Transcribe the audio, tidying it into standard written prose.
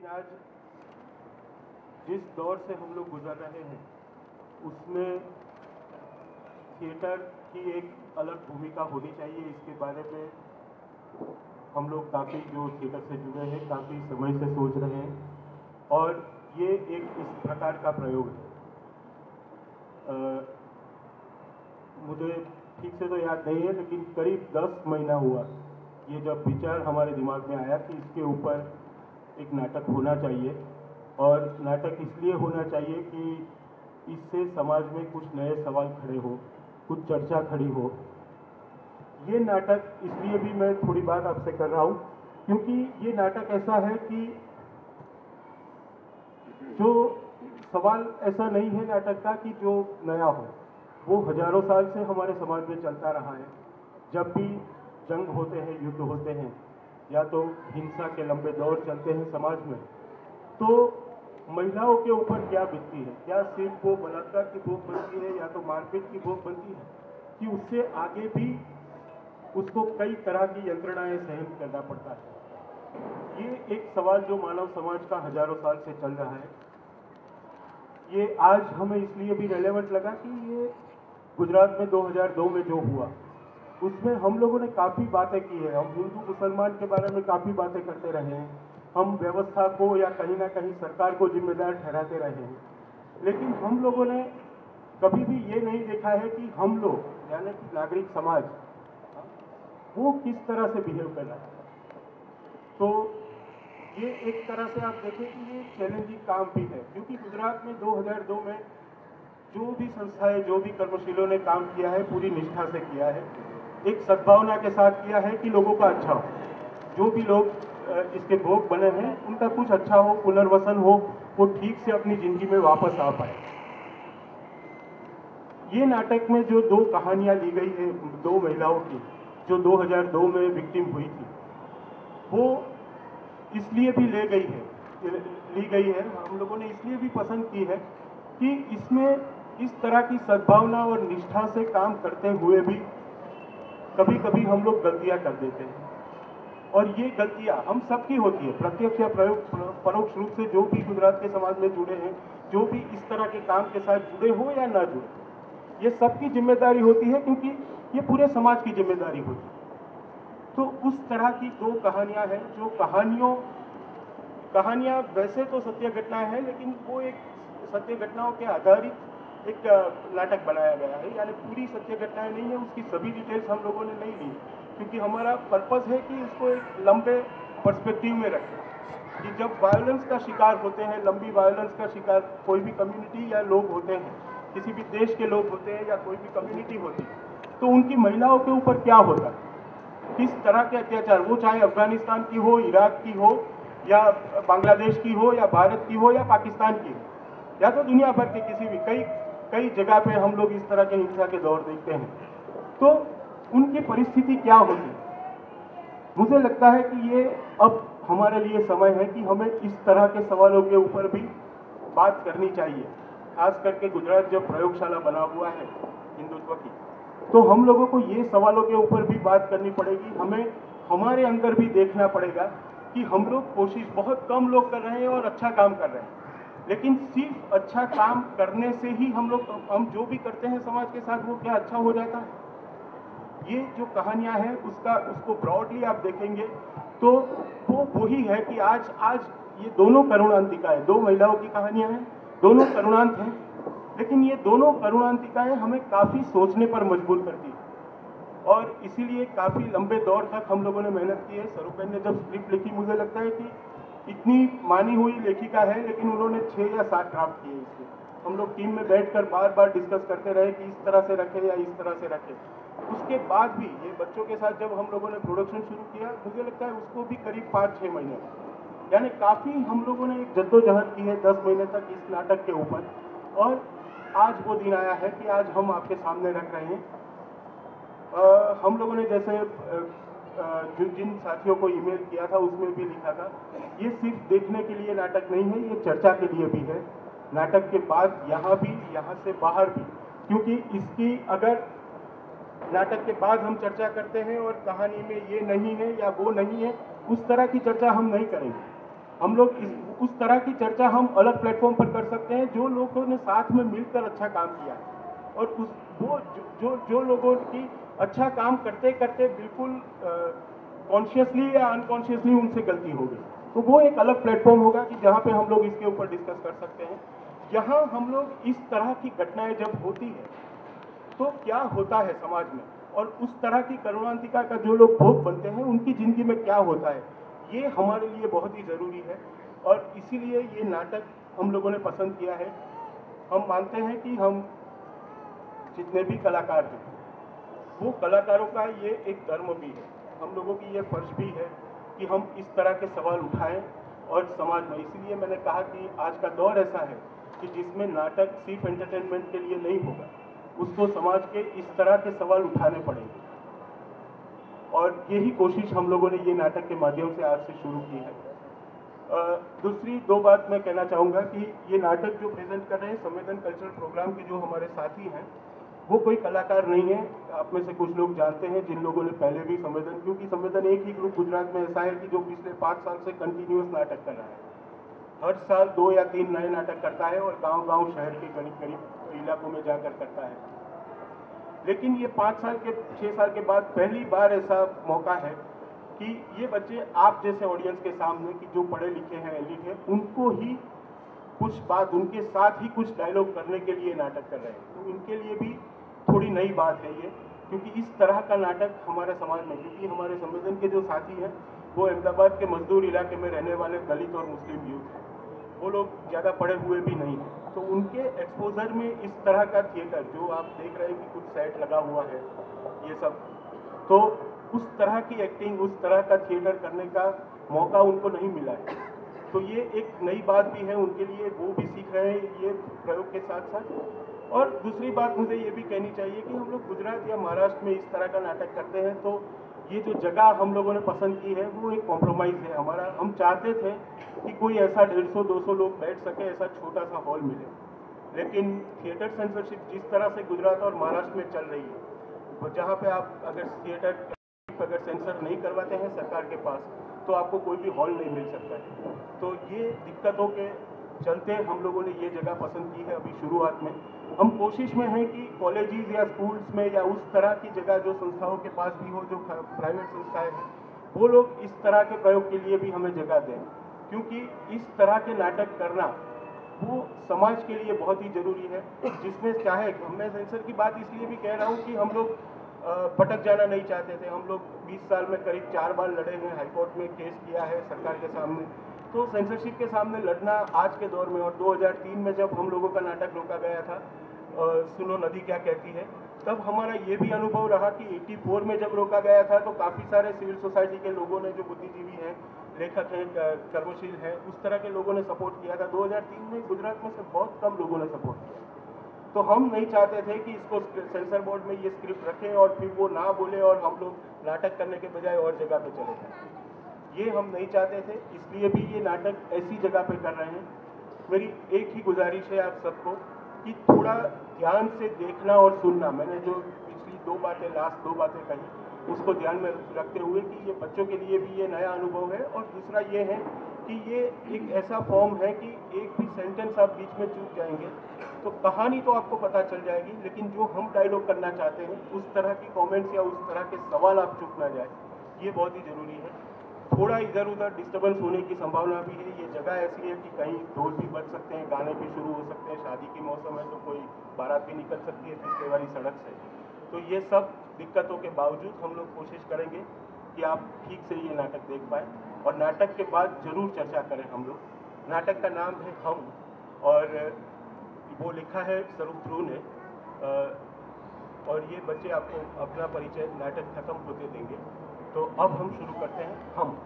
लेकिन आज जिस दौर से हम लोग गुजर रहे हैं उसमें थिएटर की एक अलग भूमिका होनी चाहिए। इसके बारे में हम लोग काफ़ी जो थिएटर से जुड़े हैं काफ़ी समय से सोच रहे हैं और ये एक इस प्रकार का प्रयोग है। मुझे ठीक से तो याद नहीं है लेकिन करीब 10 महीना हुआ ये जब विचार हमारे दिमाग में आया कि इसके ऊपर एक नाटक होना चाहिए। और नाटक इसलिए होना चाहिए कि इससे समाज में कुछ नए सवाल खड़े हो, कुछ चर्चा खड़ी हो। ये नाटक इसलिए भी मैं थोड़ी बात आपसे कर रहा हूँ क्योंकि ये नाटक ऐसा है कि जो सवाल ऐसा नहीं है नाटक का कि जो नया हो, वो हजारों साल से हमारे समाज में चलता रहा है। जब भी जंग होते हैं, युद्ध होते हैं या तो हिंसा के लंबे दौर चलते हैं समाज में, तो महिलाओं के ऊपर क्या बीतती है, क्या सिर्फ वो बलात्कार की भोग बनती है या तो मारपीट की भोग बनती है कि उससे आगे भी उसको कई तरह की यंत्रणाएं सहन करना पड़ता है। ये एक सवाल जो मानव समाज का हजारों साल से चल रहा है। ये आज हमें इसलिए भी रेलेवेंट लगा कि ये गुजरात में 2002 में जो हुआ उसमें हम लोगों ने काफ़ी बातें की है। हम हिंदू मुसलमान के बारे में काफ़ी बातें करते रहे हैं, हम व्यवस्था को या कहीं ना कहीं सरकार को जिम्मेदार ठहराते रहे हैं, लेकिन हम लोगों ने कभी भी ये नहीं देखा है कि हम लोग यानी कि नागरिक समाज वो किस तरह से बिहेव कर रहा है। तो ये एक तरह से आप देखें कि ये चैलेंजिंग काम भी है क्योंकि गुजरात में 2002 में जो भी संस्थाएं, जो भी कर्मशीलों ने काम किया है पूरी निष्ठा से किया है, एक सद्भावना के साथ किया है कि लोगों का अच्छा हो, जो भी लोग इसके भोग बने हैं उनका कुछ अच्छा हो, पुनर्वसन हो, वो ठीक से अपनी जिंदगी में वापस आ पाए। ये नाटक में जो दो कहानियां ली गई है दो महिलाओं की जो 2002 में विक्टिम हुई थी, वो इसलिए भी ली गई है, हम लोगों ने इसलिए भी पसंद की है कि इसमें इस तरह की सद्भावना और निष्ठा से काम करते हुए भी कभी कभी हम लोग गलतियां कर देते हैं। और ये गलतियां हम सबकी होती है, प्रत्यक्ष या परोक्ष रूप से जो भी गुजरात के समाज में जुड़े हैं, जो भी इस तरह के काम के साथ जुड़े हो या ना जुड़े, ये सबकी जिम्मेदारी होती है क्योंकि ये पूरे समाज की जिम्मेदारी होती है। तो उस तरह की दो कहानियां हैं जो कहानियां वैसे तो सत्य घटनाएं हैं लेकिन वो एक सत्य घटनाओं के आधारित एक नाटक बनाया गया है। यानी पूरी सत्य घटनाएं नहीं है, उसकी सभी डिटेल्स हम लोगों ने नहीं ली क्योंकि हमारा पर्पस है कि इसको एक लंबे पर्सपेक्टिव में रखें कि जब वायलेंस का शिकार होते हैं, लंबी वायलेंस का शिकार कोई भी कम्युनिटी या लोग होते हैं, किसी भी देश के लोग होते हैं या कोई भी कम्युनिटी होती है, तो उनकी महिलाओं के ऊपर क्या होता है, किस तरह के अत्याचार, वो चाहे अफगानिस्तान की हो, इराक की हो या बांग्लादेश की हो या भारत की हो या पाकिस्तान की हो या तो दुनिया भर के किसी भी कई जगह पे हम लोग इस तरह के हिंसा के दौर देखते हैं। तो उनकी परिस्थिति क्या होती है, मुझे लगता है कि ये अब हमारे लिए समय है कि हमें इस तरह के सवालों के ऊपर भी बात करनी चाहिए। खास करके गुजरात जब प्रयोगशाला बना हुआ है हिंदुत्व की, तो हम लोगों को ये सवालों के ऊपर भी बात करनी पड़ेगी। हमें हमारे अंदर भी देखना पड़ेगा कि हम लोग कोशिश बहुत कम लोग कर रहे हैं और अच्छा काम कर रहे हैं, लेकिन सिर्फ अच्छा काम करने से ही हम जो भी करते हैं समाज के साथ वो क्या अच्छा हो जाता है। ये जो कहानियां हैं उसको ब्रॉडली आप देखेंगे तो वो वही है कि आज ये दोनों करुणांतिकाएं, दो महिलाओं की कहानियां हैं, दोनों करुणांत हैं, लेकिन ये दोनों करुणांतिकाएं हमें काफी सोचने पर मजबूर करती है और इसीलिए काफी लंबे दौर तक हम लोगों ने मेहनत की है। स्वरूपेन ने जब स्क्रिप्ट लिखी, मुझे लगता है कि इतनी मानी हुई लेखिका है लेकिन उन्होंने 6 या 7 ड्राफ्ट किए इसके। हम लोग टीम में बैठकर बार बार डिस्कस करते रहे कि इस तरह से रखे या इस तरह से रखे। उसके बाद भी ये बच्चों के साथ जब हम लोगों ने प्रोडक्शन शुरू किया, मुझे लगता है उसको भी करीब 5-6 महीने, यानी काफ़ी हम लोगों ने एक जद्दोजहद की है 10 महीने तक इस नाटक के ऊपर। और आज वो दिन आया है कि आज हम आपके सामने रख रहे हैं। हम लोगों ने जैसे जिन साथियों को ईमेल किया था उसमें भी लिखा था, ये सिर्फ देखने के लिए नाटक नहीं है, ये चर्चा के लिए भी है। नाटक के बाद यहाँ भी, यहाँ से बाहर भी, क्योंकि इसकी अगर नाटक के बाद हम चर्चा करते हैं और कहानी में ये नहीं है या वो नहीं है, उस तरह की चर्चा हम नहीं करेंगे। हम लोग उस तरह की चर्चा हम अलग प्लेटफॉर्म पर कर सकते हैं जो लोगों ने साथ में मिलकर अच्छा काम किया है और उस वो जो लोगों की अच्छा काम करते करते बिल्कुल कॉन्शियसली या अनकॉन्शियसली उनसे गलती हो गई, तो वो एक अलग प्लेटफॉर्म होगा कि जहाँ पे हम लोग इसके ऊपर डिस्कस कर सकते हैं। यहाँ हम लोग इस तरह की घटनाएं जब होती है तो क्या होता है समाज में, और उस तरह की करुणांतिका का जो लोग भोग बनते हैं उनकी जिंदगी में क्या होता है, ये हमारे लिए बहुत ही ज़रूरी है। और इसीलिए ये नाटक हम लोगों ने पसंद किया है। हम मानते हैं कि हम जितने भी कलाकार हैं वो कलाकारों का ये एक धर्म भी है, हम लोगों की ये फर्ज भी है कि हम इस तरह के सवाल उठाएं और समाज में। इसीलिए मैंने कहा कि आज का दौर ऐसा है कि जिसमें नाटक सिर्फ एंटरटेनमेंट के लिए नहीं होगा, उसको समाज के इस तरह के सवाल उठाने पड़ेंगे, और यही कोशिश हम लोगों ने ये नाटक के माध्यम से आज से शुरू की है। दूसरी दो बात मैं कहना चाहूँगा कि ये नाटक जो प्रेजेंट कर रहे हैं संवेदन कल्चरल प्रोग्राम के जो हमारे साथी हैं वो कोई कलाकार नहीं है। आप में से कुछ लोग जानते हैं जिन लोगों ने पहले भी संवेदन, क्योंकि संवेदन एक ही ग्रुप गुजरात में ऐसा है कि जो पिछले 5 साल से कंटिन्यूअस नाटक कर रहा है, हर साल 2 या 3 नए नाटक करता है और गांव-गांव शहर के करीब इलाकों में जाकर करता है। लेकिन ये 5 साल के 6 साल के बाद पहली बार ऐसा मौका है कि ये बच्चे आप जैसे ऑडियंस के सामने, कि जो पढ़े लिखे हैं, एलिट हैं, उनको ही कुछ बात, उनके साथ ही कुछ डायलॉग करने के लिए नाटक कर रहे हैं। तो उनके लिए भी थोड़ी नई बात है ये, क्योंकि इस तरह का नाटक हमारे समाज में, क्योंकि हमारे संवेदन के जो साथी हैं वो अहमदाबाद के मजदूर इलाके में रहने वाले दलित और मुस्लिम यूथ हैं, वो लोग ज़्यादा पढ़े हुए भी नहीं हैं। तो उनके एक्सपोजर में इस तरह का थिएटर जो आप देख रहे हैं कि कुछ सेट लगा हुआ है, ये सब, तो उस तरह की एक्टिंग, उस तरह का थिएटर करने का मौका उनको नहीं मिला है। तो ये एक नई बात भी है उनके लिए, वो भी सीख रहे हैं ये प्रयोग के साथ साथ। और दूसरी बात मुझे ये भी कहनी चाहिए कि हम लोग गुजरात या महाराष्ट्र में इस तरह का नाटक करते हैं तो ये जो जगह हम लोगों ने पसंद की है वो एक कॉम्प्रोमाइज़ है हमारा। हम चाहते थे कि कोई ऐसा 150-200 लोग बैठ सके, ऐसा छोटा सा हॉल मिले, लेकिन थिएटर सेंसरशिप जिस तरह से गुजरात और महाराष्ट्र में चल रही है, जहाँ पे आप अगर थिएटर अगर सेंसर नहीं करवाते हैं सरकार के पास तो आपको कोई भी हॉल नहीं मिल सकता है। तो ये दिक्कतों के चलते हम लोगों ने ये जगह पसंद की है। अभी शुरुआत में हम कोशिश में हैं कि कॉलेजेस या स्कूल्स में या उस तरह की जगह जो संस्थाओं के पास भी हो, जो प्राइवेट संस्थाएं हैं, वो लोग इस तरह के प्रयोग के लिए भी हमें जगह दें, क्योंकि इस तरह के नाटक करना वो समाज के लिए बहुत ही जरूरी है। जिसमें चाहे, मैं सेंसर की बात इसलिए भी कह रहा हूँ कि हम लोग भटक जाना नहीं चाहते थे। हम लोग 20 साल में करीब 4 बार लड़े हैं, हाईकोर्ट में केस किया है सरकार के सामने। तो सेंसरशिप के सामने लड़ना आज के दौर में, और 2003 में जब हम लोगों का नाटक रोका गया था सुनो नदी क्या कहती है, तब हमारा ये भी अनुभव रहा कि 84 में जब रोका गया था तो काफ़ी सारे सिविल सोसाइटी के लोगों ने, जो बुद्धिजीवी हैं, लेखक हैं, कर्मशील हैं, उस तरह के लोगों ने सपोर्ट किया था। 2003 में गुजरात में से बहुत कम लोगों ने सपोर्ट किया। तो हम नहीं चाहते थे कि इसको सेंसर बोर्ड में ये स्क्रिप्ट रखें और फिर वो ना बोले और हम लोग नाटक करने के बजाय और जगह पे चले जाएं। ये हम नहीं चाहते थे, इसलिए भी ये नाटक ऐसी जगह पे कर रहे हैं। मेरी एक ही गुजारिश है आप सबको कि थोड़ा ध्यान से देखना और सुनना। मैंने जो पिछली लास्ट दो बातें कही, उसको ध्यान में रखते हुए कि ये बच्चों के लिए भी ये नया अनुभव है, और दूसरा ये है कि ये एक ऐसा फॉर्म है कि एक भी सेंटेंस आप बीच में चूक जाएंगे तो कहानी तो आपको पता चल जाएगी, लेकिन जो हम डायलॉग करना चाहते हैं उस तरह की कमेंट्स या उस तरह के सवाल आप चूक ना जाए, ये बहुत ही ज़रूरी है। थोड़ा इधर उधर डिस्टर्बेंस होने की संभावना भी है। ये जगह ऐसी है कि कहीं ढोल भी बज सकते हैं, गाने भी शुरू हो सकते हैं, शादी के मौसम है तो कोई बारात भी निकल सकती है पिछले वाली सड़क से। तो ये सब दिक्कतों के बावजूद हम लोग कोशिश करेंगे कि आप ठीक से ये नाटक देख पाएँ, और नाटक के बाद ज़रूर चर्चा करें हम लोग। नाटक का नाम है हम, और वो लिखा है स्वरूप ध्रुव ने, और ये बच्चे आपको अपना परिचय नाटक खत्म होते देंगे। तो अब हम शुरू करते हैं हम।